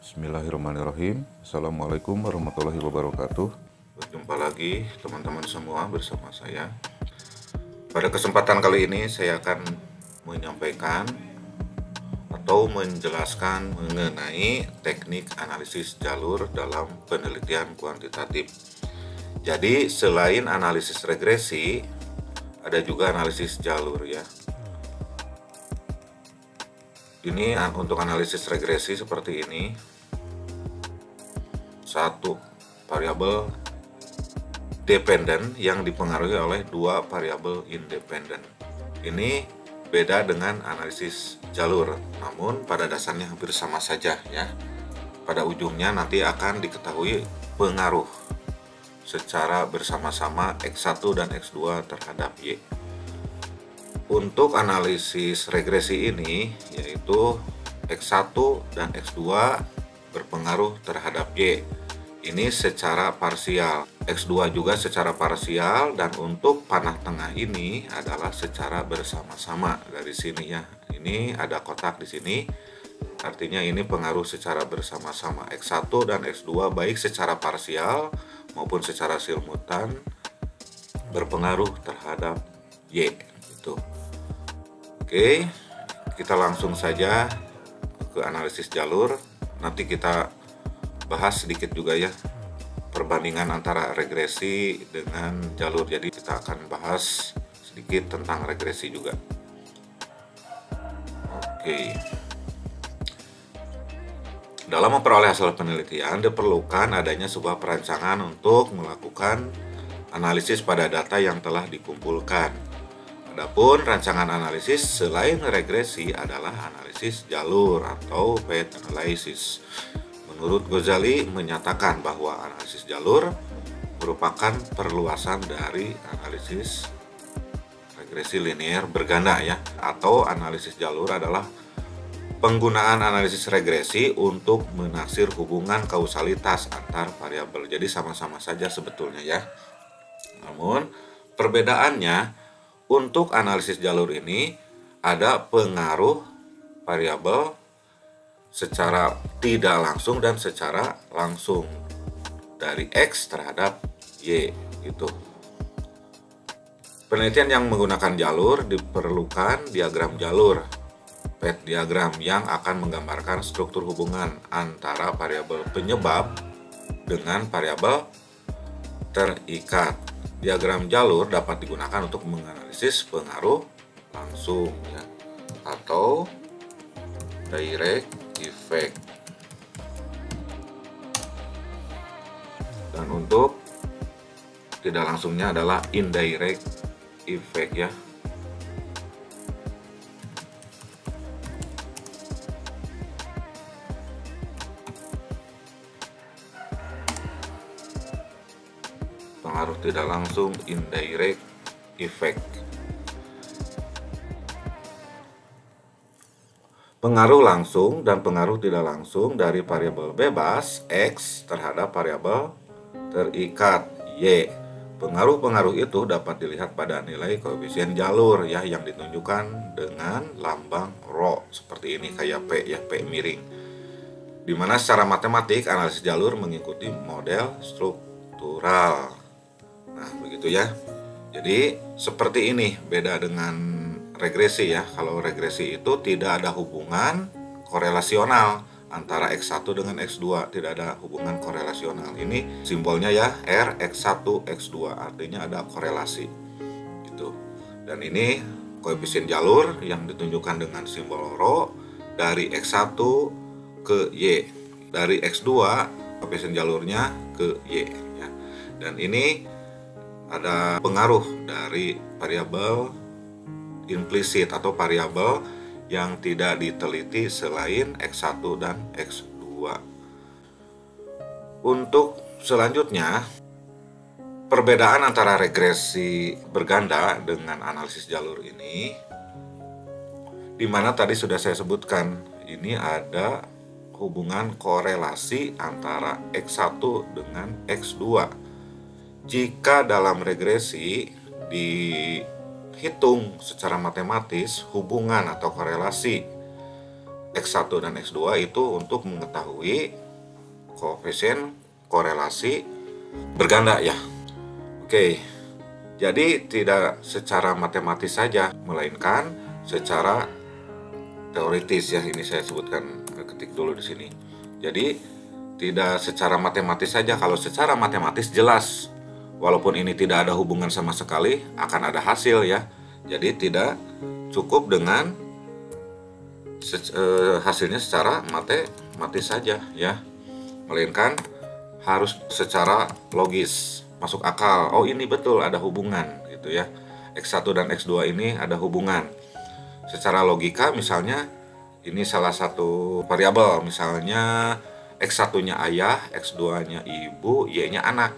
Bismillahirrahmanirrahim. Assalamualaikum warahmatullahi wabarakatuh. Berjumpa lagi teman-teman semua bersama saya. Pada kesempatan kali ini saya akan menyampaikan atau menjelaskan mengenai teknik analisis jalur dalam penelitian kuantitatif. Jadi selain analisis regresi, ada juga analisis jalur ya. Ini untuk analisis regresi seperti ini. Satu variabel dependen yang dipengaruhi oleh dua variabel independen. Ini beda dengan analisis jalur, namun pada dasarnya hampir sama saja ya. Pada ujungnya nanti akan diketahui pengaruh secara bersama-sama X1 dan X2 terhadap Y. Untuk analisis regresi ini, yaitu X1 dan X2 berpengaruh terhadap Y. Ini secara parsial, X2 juga secara parsial, dan untuk panah tengah ini adalah secara bersama-sama. Dari sini ya, ini ada kotak di sini, artinya ini pengaruh secara bersama-sama. X1 dan X2 baik secara parsial maupun secara simultan berpengaruh terhadap Y. Gitu. Oke, kita langsung saja ke analisis jalur. Nanti kita bahas sedikit juga ya perbandingan antara regresi dengan jalur. Jadi kita akan bahas sedikit tentang regresi juga. Oke. Dalam memperoleh hasil penelitian diperlukan adanya sebuah perancangan untuk melakukan analisis pada data yang telah dikumpulkan. Adapun rancangan analisis selain regresi adalah analisis jalur atau path analysis. Menurut Ghazali menyatakan bahwa analisis jalur merupakan perluasan dari analisis regresi linear berganda ya, atau analisis jalur adalah penggunaan analisis regresi untuk menaksir hubungan kausalitas antar variabel. Jadi sama-sama saja sebetulnya ya. Namun perbedaannya, untuk analisis jalur ini ada pengaruh variabel secara tidak langsung dan secara langsung dari X terhadap Y gitu. Penelitian yang menggunakan jalur diperlukan diagram jalur, path diagram yang akan menggambarkan struktur hubungan antara variabel penyebab dengan variabel terikat. Diagram jalur dapat digunakan untuk menganalisis pengaruh langsung ya, atau direct effect. Dan untuk tidak langsungnya adalah indirect effect ya. Pengaruh tidak langsung, indirect effect. Pengaruh langsung dan pengaruh tidak langsung dari variabel bebas X terhadap variabel terikat Y. Pengaruh-pengaruh itu dapat dilihat pada nilai koefisien jalur ya, yang ditunjukkan dengan lambang rho seperti ini, kayak P ya, P miring. Dimana secara matematik analisis jalur mengikuti model struktural. Nah, begitu ya. Jadi seperti ini, beda dengan regresi ya. Kalau regresi itu tidak ada hubungan korelasional antara X1 dengan X2, tidak ada hubungan korelasional. Ini simbolnya ya, R X1 X2, artinya ada korelasi gitu. Dan ini koefisien jalur yang ditunjukkan dengan simbol rho dari X1 ke Y, dari X2 koefisien jalurnya ke Y ya. Dan ini ada pengaruh dari variabel implisit atau variabel yang tidak diteliti selain X1 dan X2. Untuk selanjutnya, perbedaan antara regresi berganda dengan analisis jalur ini, di mana tadi sudah saya sebutkan, ini ada hubungan korelasi antara X1 dengan X2. Jika dalam regresi dihitung secara matematis hubungan atau korelasi X1 dan X2 itu untuk mengetahui koefisien korelasi berganda ya. Oke, jadi tidak secara matematis saja, melainkan secara teoritis ya. Ini saya sebutkan, ketik dulu di sini. Jadi tidak secara matematis saja. Kalau secara matematis jelas, walaupun ini tidak ada hubungan sama sekali, akan ada hasil ya. Jadi tidak cukup dengan hasilnya secara matematis saja ya, melainkan harus secara logis, masuk akal. Oh, ini betul ada hubungan gitu ya. X1 dan X2 ini ada hubungan. Secara logika misalnya ini salah satu variabel, misalnya X1-nya ayah, X2-nya ibu, Y-nya anak.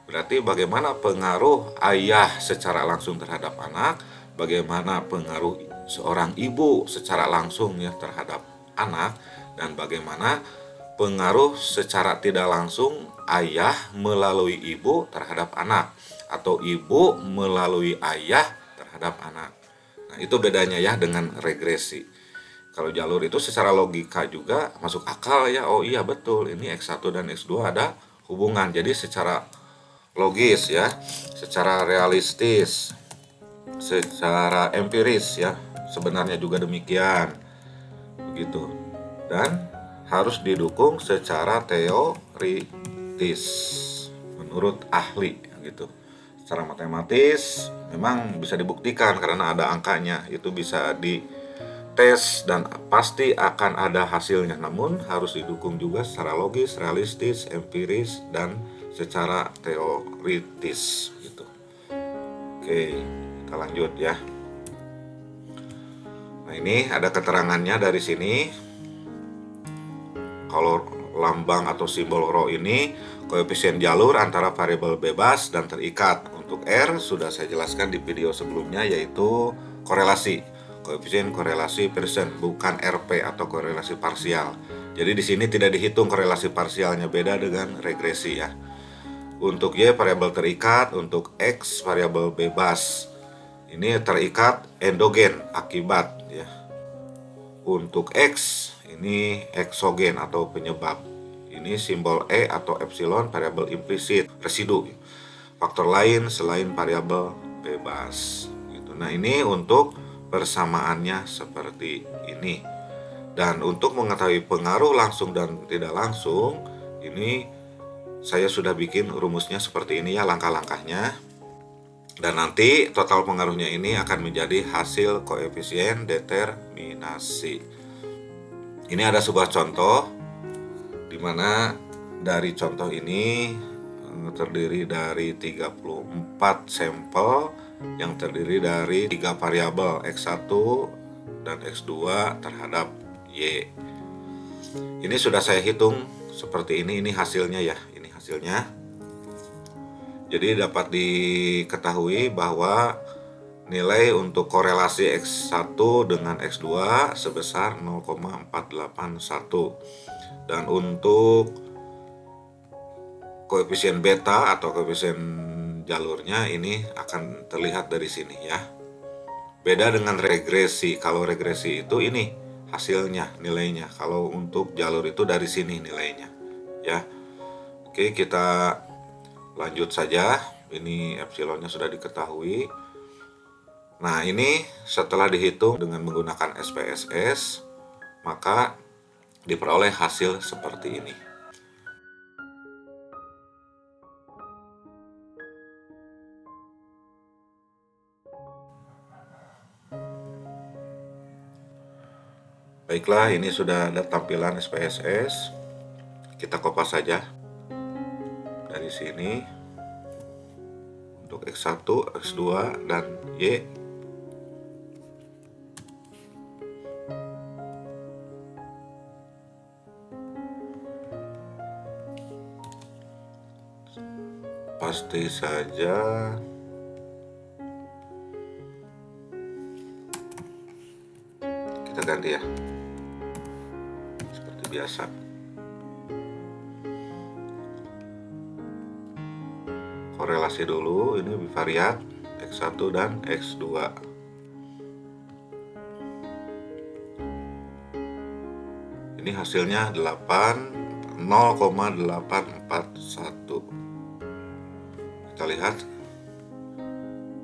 Berarti bagaimana pengaruh ayah secara langsung terhadap anak, bagaimana pengaruh seorang ibu secara langsung ya terhadap anak, dan bagaimana pengaruh secara tidak langsung ayah melalui ibu terhadap anak, atau ibu melalui ayah terhadap anak. Nah, itu bedanya ya dengan regresi. Kalau jalur itu secara logika juga masuk akal ya. Oh iya betul, ini X1 dan X2 ada hubungan. Jadi secara logis ya, secara realistis, secara empiris ya, sebenarnya juga demikian. Begitu. Dan harus didukung secara teoritis menurut ahli gitu. Secara matematis memang bisa dibuktikan karena ada angkanya, itu bisa dites dan pasti akan ada hasilnya. Namun harus didukung juga secara logis, realistis, empiris, dan secara teoritis gitu. Oke, kita lanjut ya. Nah, ini ada keterangannya dari sini. Kalau lambang atau simbol rho ini koefisien jalur antara variabel bebas dan terikat. Untuk R sudah saya jelaskan di video sebelumnya, yaitu korelasi, koefisien korelasi persen, bukan RP atau korelasi parsial. Jadi di sini tidak dihitung korelasi parsialnya, beda dengan regresi ya. Untuk Y variabel terikat, untuk X variabel bebas. Ini terikat endogen akibat ya. Untuk X ini eksogen atau penyebab. Ini simbol E atau epsilon variabel implisit, residu, faktor lain selain variabel bebas gitu. Nah, ini untuk persamaannya seperti ini. Dan untuk mengetahui pengaruh langsung dan tidak langsung, ini saya sudah bikin rumusnya seperti ini ya, langkah-langkahnya. Dan nanti total pengaruhnya ini akan menjadi hasil koefisien determinasi. Ini ada sebuah contoh di mana dari contoh ini terdiri dari 34 sampel yang terdiri dari 3 variabel X1 dan X2 terhadap Y. Ini sudah saya hitung seperti ini hasilnya ya, ini hasilnya. Jadi dapat diketahui bahwa nilai untuk korelasi X1 dengan X2 sebesar 0,481. Dan untuk koefisien beta atau koefisien jalurnya ini akan terlihat dari sini ya. Beda dengan regresi. Kalau regresi itu ini hasilnya, nilainya. Kalau untuk jalur itu dari sini nilainya ya. Oke, kita lanjut saja. Ini epsilonnya sudah diketahui. Nah, ini setelah dihitung dengan menggunakan SPSS, maka diperoleh hasil seperti ini. Baiklah, ini sudah ada tampilan SPSS. Kita kopas saja dari sini untuk X1, X2, dan Y. Pasti saja kita ganti ya, seperti biasa. Korelasi dulu, ini bivariat X1 dan X2. Ini hasilnya 0,841. Kita lihat.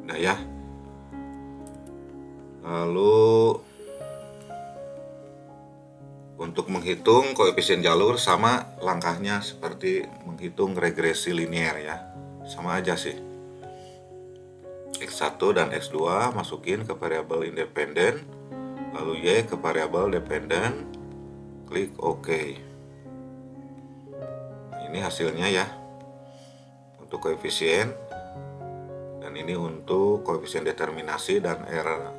Nah ya. Lalu untuk menghitung koefisien jalur sama langkahnya seperti menghitung regresi linear ya. Sama aja sih. X1 dan X2 masukin ke variabel independen, lalu Y ke variabel dependen, klik OK. Nah, ini hasilnya ya untuk koefisien, dan ini untuk koefisien determinasi, dan R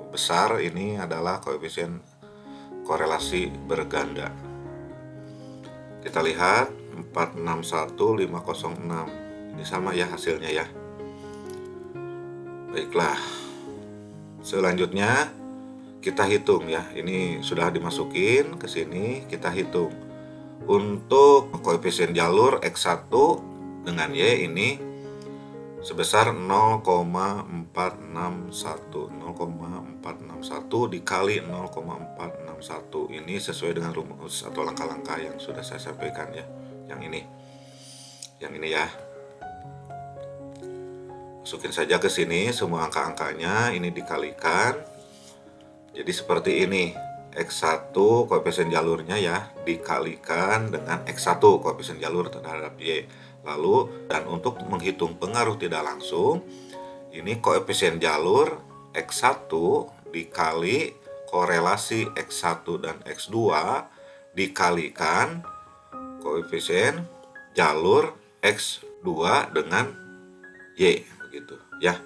besar ini adalah koefisien korelasi berganda. Kita lihat 461506. Ini sama ya hasilnya ya. Baiklah. Selanjutnya kita hitung ya. Ini sudah dimasukin ke sini, kita hitung. Untuk koefisien jalur X1 dengan Y ini sebesar 0,461 dikali 0,461. Ini sesuai dengan rumus atau langkah-langkah yang sudah saya sampaikan ya. Yang ini ya. Masukin saja ke sini semua angka-angkanya, ini dikalikan. Jadi seperti ini. X1 koefisien jalurnya ya dikalikan dengan X1 koefisien jalur terhadap Y. Lalu, dan untuk menghitung pengaruh tidak langsung, ini koefisien jalur X1 dikali korelasi X1 dan X2 dikalikan koefisien jalur X2 dengan Y, begitu ya.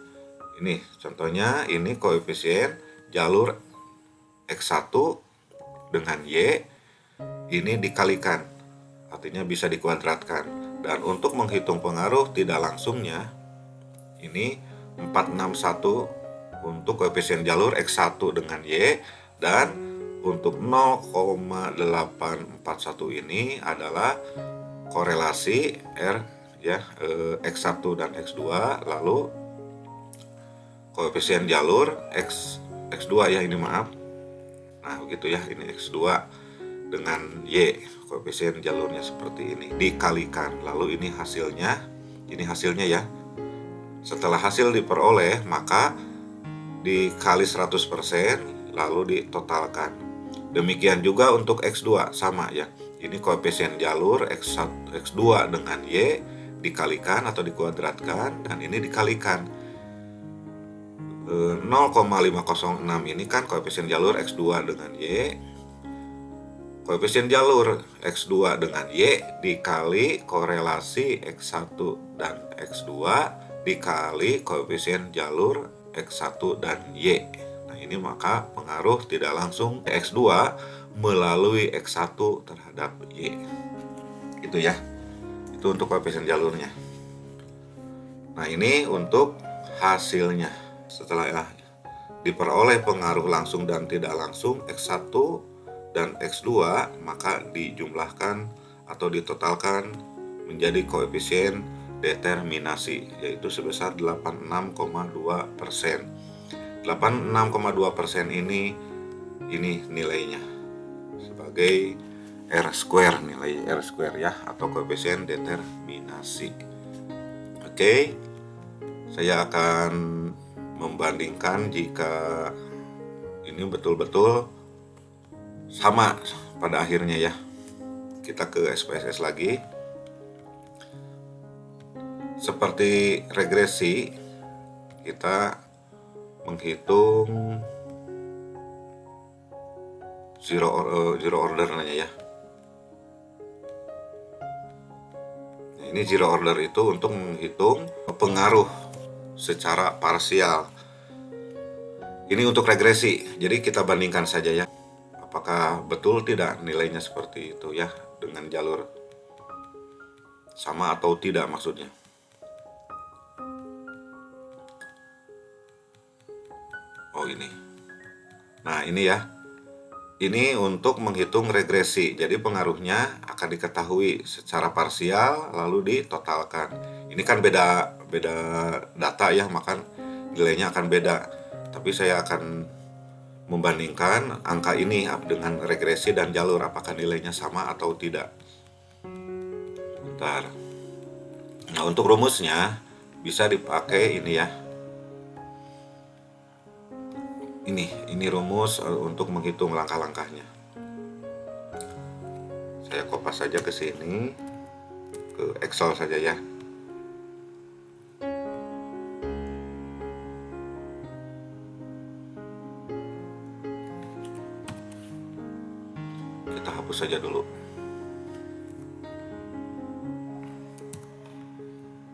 Ini contohnya, ini koefisien jalur X1 dengan Y, ini dikalikan, artinya bisa dikuadratkan. Dan untuk menghitung pengaruh tidak langsungnya, ini 461 untuk koefisien jalur X1 dengan Y, dan untuk 0,841 ini adalah korelasi R ya, X1 dan X2, lalu koefisien jalur X2 ya, ini maaf. Nah begitu ya, ini X2 dengan Y, koefisien jalurnya seperti ini dikalikan, lalu ini hasilnya ya. Setelah hasil diperoleh maka dikali 100% lalu ditotalkan. Demikian juga untuk X2 sama ya. Ini koefisien jalur X2 dengan Y dikalikan atau dikuadratkan, dan ini dikalikan 0,506. Ini kan koefisien jalur X2 dengan Y. Koefisien jalur X2 dengan Y dikali korelasi X1 dan X2 dikali koefisien jalur X1 dan Y. Nah ini maka pengaruh tidak langsung X2 melalui X1 terhadap Y. Itu ya. Itu untuk koefisien jalurnya. Nah ini untuk hasilnya. Setelah diperoleh pengaruh langsung dan tidak langsung X1 dan X2, maka dijumlahkan atau ditotalkan menjadi koefisien determinasi, yaitu sebesar 86,2%. 86,2% ini nilainya sebagai R², nilai R² ya, atau koefisien determinasi. Oke, saya akan membandingkan jika ini betul-betul sama pada akhirnya ya. Kita ke SPSS lagi. Seperti regresi, kita menghitung zero ordernya ya. Nah, ini zero order itu untuk menghitung pengaruh secara parsial. Ini untuk regresi, jadi kita bandingkan saja ya. Apakah betul tidak nilainya seperti itu ya, dengan jalur sama atau tidak maksudnya. Oh ini. Nah ini ya. Ini untuk menghitung regresi. Jadi pengaruhnya akan diketahui secara parsial lalu ditotalkan. Ini kan beda data ya, maka nilainya akan beda. Tapi saya akan membandingkan angka ini dengan regresi dan jalur, apakah nilainya sama atau tidak. Bentar. Nah, untuk rumusnya bisa dipakai ini ya. Ini rumus untuk menghitung langkah-langkahnya. Saya kopas saja ke sini, ke Excel saja ya. Kita hapus saja dulu.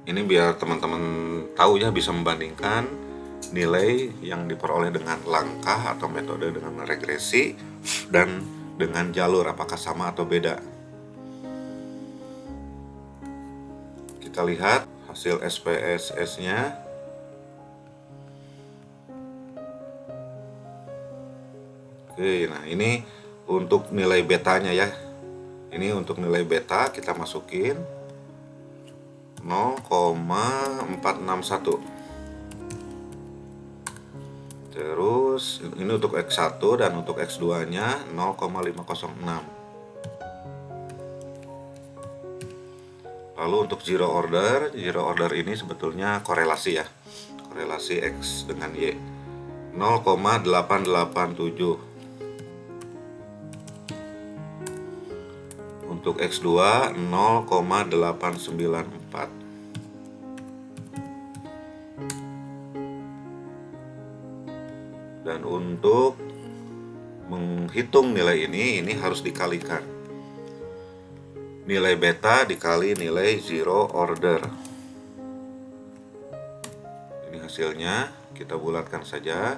Ini biar teman-teman tahu ya, bisa membandingkan nilai yang diperoleh dengan langkah atau metode dengan regresi dan dengan jalur, apakah sama atau beda. Kita lihat hasil SPSS-nya. Oke, nah ini untuk nilai betanya ya. Ini untuk nilai beta kita masukin 0,461. Terus ini untuk X1 dan untuk X2 nya 0,506. Lalu untuk zero order ini sebetulnya korelasi ya, korelasi X dengan Y 0,887. Untuk X2 0,894. Dan untuk menghitung nilai ini harus dikalikan. Nilai beta dikali nilai zero order. Ini hasilnya, kita bulatkan saja.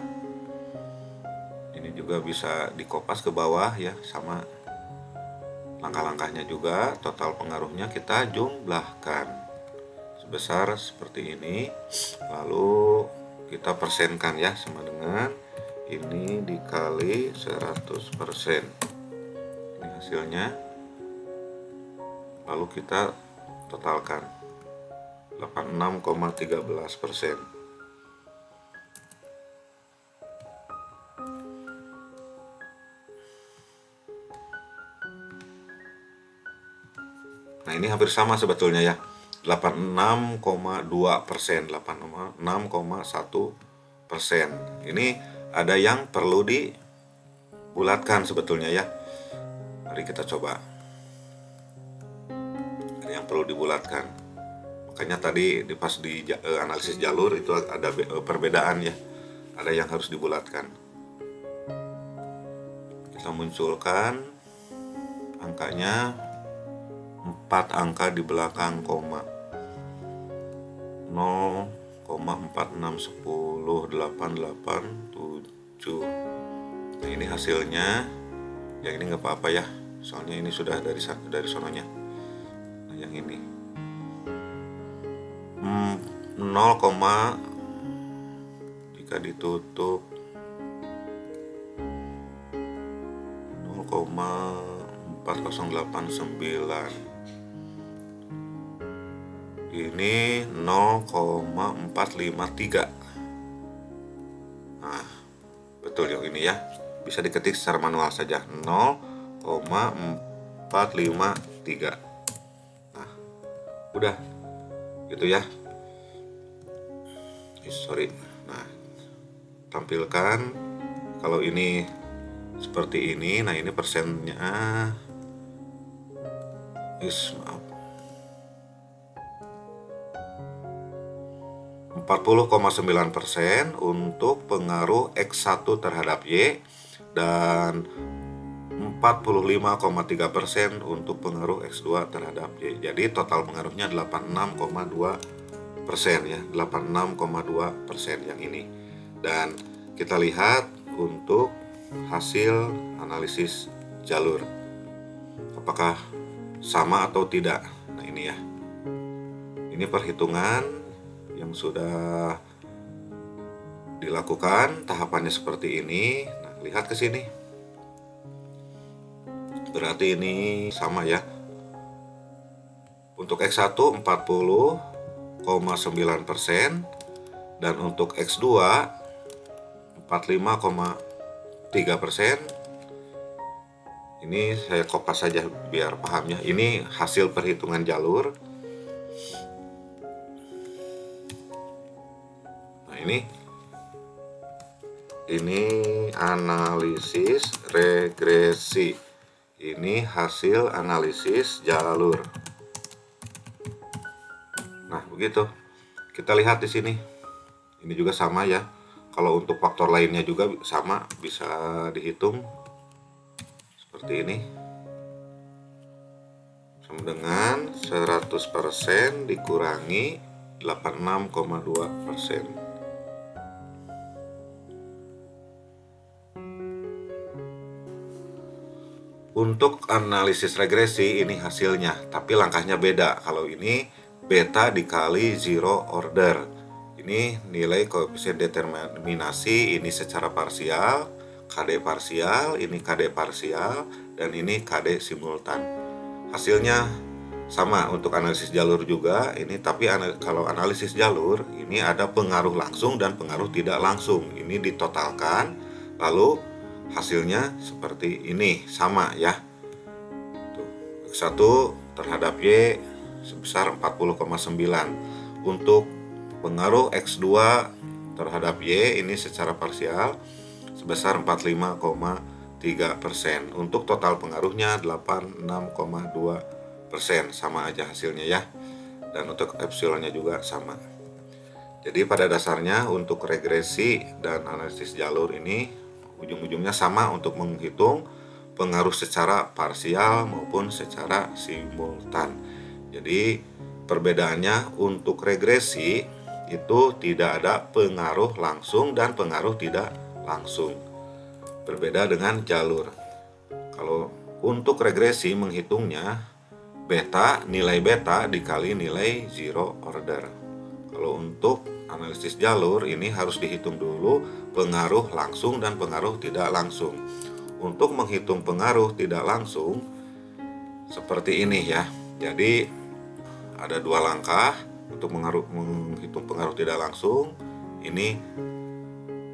Ini juga bisa dikopas ke bawah ya, sama langkah-langkahnya juga. Total pengaruhnya kita jumlahkan sebesar seperti ini. Lalu kita persenkan ya, sama dengan ini dikali 100%. Ini hasilnya. Lalu kita totalkan 86,13%. Nah, ini hampir sama sebetulnya ya. 86,2%, 86,1%. Ini ada yang perlu dibulatkan sebetulnya ya. Mari kita coba. Ini yang perlu dibulatkan. Makanya tadi pas di analisis jalur itu ada perbedaan ya. Ada yang harus dibulatkan. Kita munculkan angkanya 4 angka di belakang koma. 0,461088 Nah, ini hasilnya. Yang ini nggak apa-apa ya, soalnya ini sudah dari sononya. Nah, yang ini 0, jika ditutup 0,4089. Ini 0,453. Nah, betul yang ini ya. Bisa diketik secara manual saja, 0,453. Nah, udah gitu ya. Sorry. Nah, tampilkan kalau ini seperti ini. Nah, ini persennya maaf, 40,9% untuk pengaruh X1 terhadap Y dan 45,3% untuk pengaruh X2 terhadap Y. Jadi total pengaruhnya 86,2% ya, 86,2% yang ini. Dan kita lihat untuk hasil analisis jalur, apakah sama atau tidak. Nah, ini ya, ini perhitungan yang sudah dilakukan, tahapannya seperti ini. Nah, lihat ke sini, berarti ini sama ya. Untuk X1 40,9% dan untuk X2 45,3%. 3%. Ini saya kopas saja biar pahamnya. Ini hasil perhitungan jalur. Nah, ini analisis regresi. Ini hasil analisis jalur. Nah, begitu. Kita lihat di sini. Ini juga sama ya. Kalau untuk faktor lainnya juga sama, bisa dihitung seperti ini. Sama dengan 100% dikurangi 86,2%. Untuk analisis regresi ini hasilnya, tapi langkahnya beda. Kalau ini beta dikali zero order. Ini nilai koefisien determinasi, ini secara parsial, KD parsial, ini KD parsial, dan ini KD simultan. Hasilnya sama untuk analisis jalur juga, ini tapi kalau analisis jalur ini ada pengaruh langsung dan pengaruh tidak langsung. Ini ditotalkan, lalu hasilnya seperti ini, sama ya. X1 terhadap Y sebesar 40,9. Untuk pengaruh X2 terhadap Y ini secara parsial sebesar 45,3%. Untuk total pengaruhnya 86,2%, sama aja hasilnya ya. Dan untuk epsilonnya juga sama. Jadi pada dasarnya untuk regresi dan analisis jalur ini ujung-ujungnya sama untuk menghitung pengaruh secara parsial maupun secara simultan. Jadi perbedaannya untuk regresi itu tidak ada pengaruh langsung dan pengaruh tidak langsung. Berbeda dengan jalur. Kalau untuk regresi menghitungnya nilai beta dikali nilai zero order. Kalau untuk analisis jalur ini harus dihitung dulu pengaruh langsung dan pengaruh tidak langsung. Untuk menghitung pengaruh tidak langsung seperti ini ya. Jadi ada dua langkah untuk menghitung pengaruh tidak langsung. Ini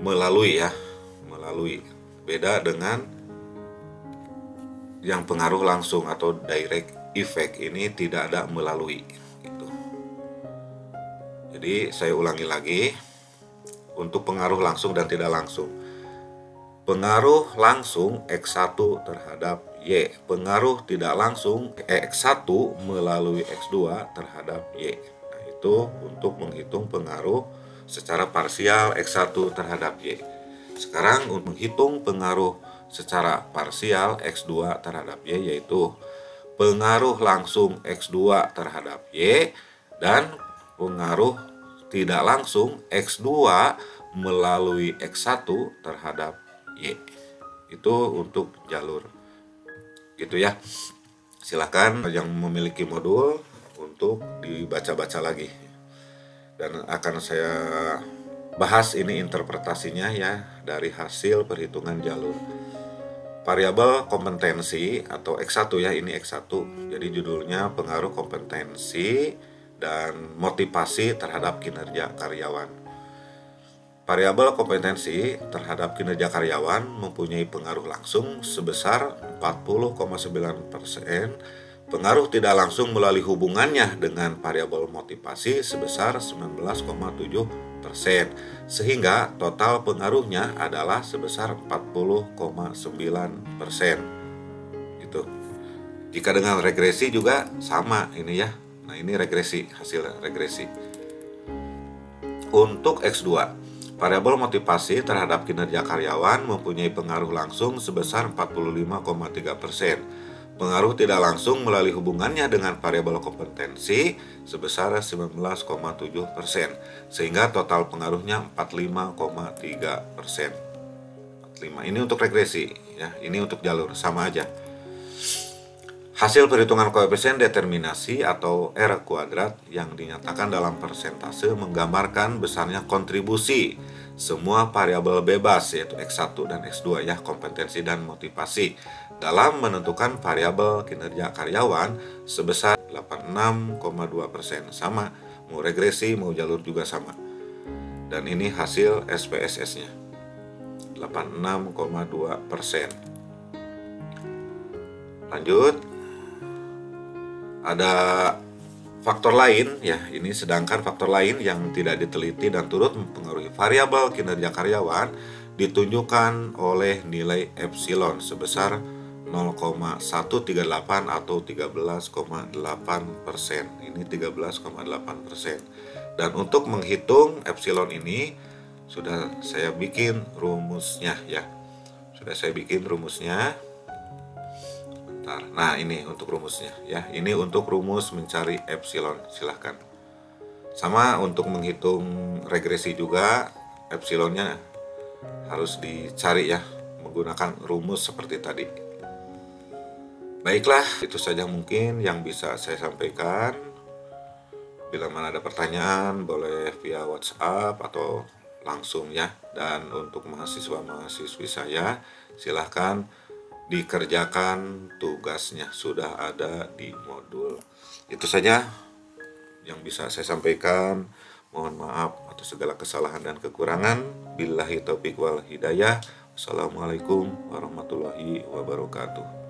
melalui. Beda dengan yang pengaruh langsung atau direct effect, ini tidak ada melalui gitu. Jadi saya ulangi lagi. Untuk pengaruh langsung dan tidak langsung. Pengaruh langsung X1 terhadap Y. Pengaruh tidak langsung X1 melalui X2 terhadap Y. Nah, itu untuk menghitung pengaruh secara parsial X1 terhadap Y. Sekarang untuk menghitung pengaruh secara parsial X2 terhadap Y, yaitu pengaruh langsung X2 terhadap Y dan pengaruh tidak langsung X2 melalui X1 terhadap Y. Itu untuk jalur. Gitu ya. Silakan yang memiliki modul untuk dibaca-baca lagi. Dan akan saya bahas ini interpretasinya ya dari hasil perhitungan jalur. Variabel kompetensi atau X1 ya, ini X1. Jadi judulnya pengaruh kompetensi dan motivasi terhadap kinerja karyawan. Variabel kompetensi terhadap kinerja karyawan mempunyai pengaruh langsung sebesar 40,9%, pengaruh tidak langsung melalui hubungannya dengan variabel motivasi sebesar 19,7%, sehingga total pengaruhnya adalah sebesar 40,9%. Gitu. Jika dengan regresi juga sama ini ya. Nah, ini regresi, hasil regresi. Untuk X2, variabel motivasi terhadap kinerja karyawan mempunyai pengaruh langsung sebesar 45,3%. Pengaruh tidak langsung melalui hubungannya dengan variabel kompetensi sebesar 19,7%, sehingga total pengaruhnya 45,3%. 45. Ini untuk regresi ya, ini untuk jalur, sama aja. Hasil perhitungan koefisien determinasi atau R kuadrat yang dinyatakan dalam persentase menggambarkan besarnya kontribusi semua variabel bebas yaitu X1 dan X2 ya, kompetensi dan motivasi dalam menentukan variabel kinerja karyawan sebesar 86,2%. Sama, mau regresi mau jalur juga sama. Dan ini hasil SPSS-nya. 86,2%. Lanjut, ada faktor lain ya, ini sedangkan faktor lain yang tidak diteliti dan turut mempengaruhi variabel kinerja karyawan ditunjukkan oleh nilai epsilon sebesar 0,138 atau 13,8%. Ini 13,8%. Dan untuk menghitung epsilon ini sudah saya bikin rumusnya ya. Sudah saya bikin rumusnya. Bentar. Nah, ini untuk rumusnya ya. Ini untuk rumus mencari epsilon. Silahkan. Sama untuk menghitung regresi juga, epsilonnya harus dicari ya menggunakan rumus seperti tadi. Baiklah, itu saja mungkin yang bisa saya sampaikan. Bila mana ada pertanyaan, boleh via WhatsApp atau langsung ya. Dan untuk mahasiswa-mahasiswi saya, silahkan dikerjakan tugasnya, sudah ada di modul. Itu saja yang bisa saya sampaikan. Mohon maaf atas segala kesalahan dan kekurangan. Billahi taufiq wal hidayah. Wassalamualaikum warahmatullahi wabarakatuh.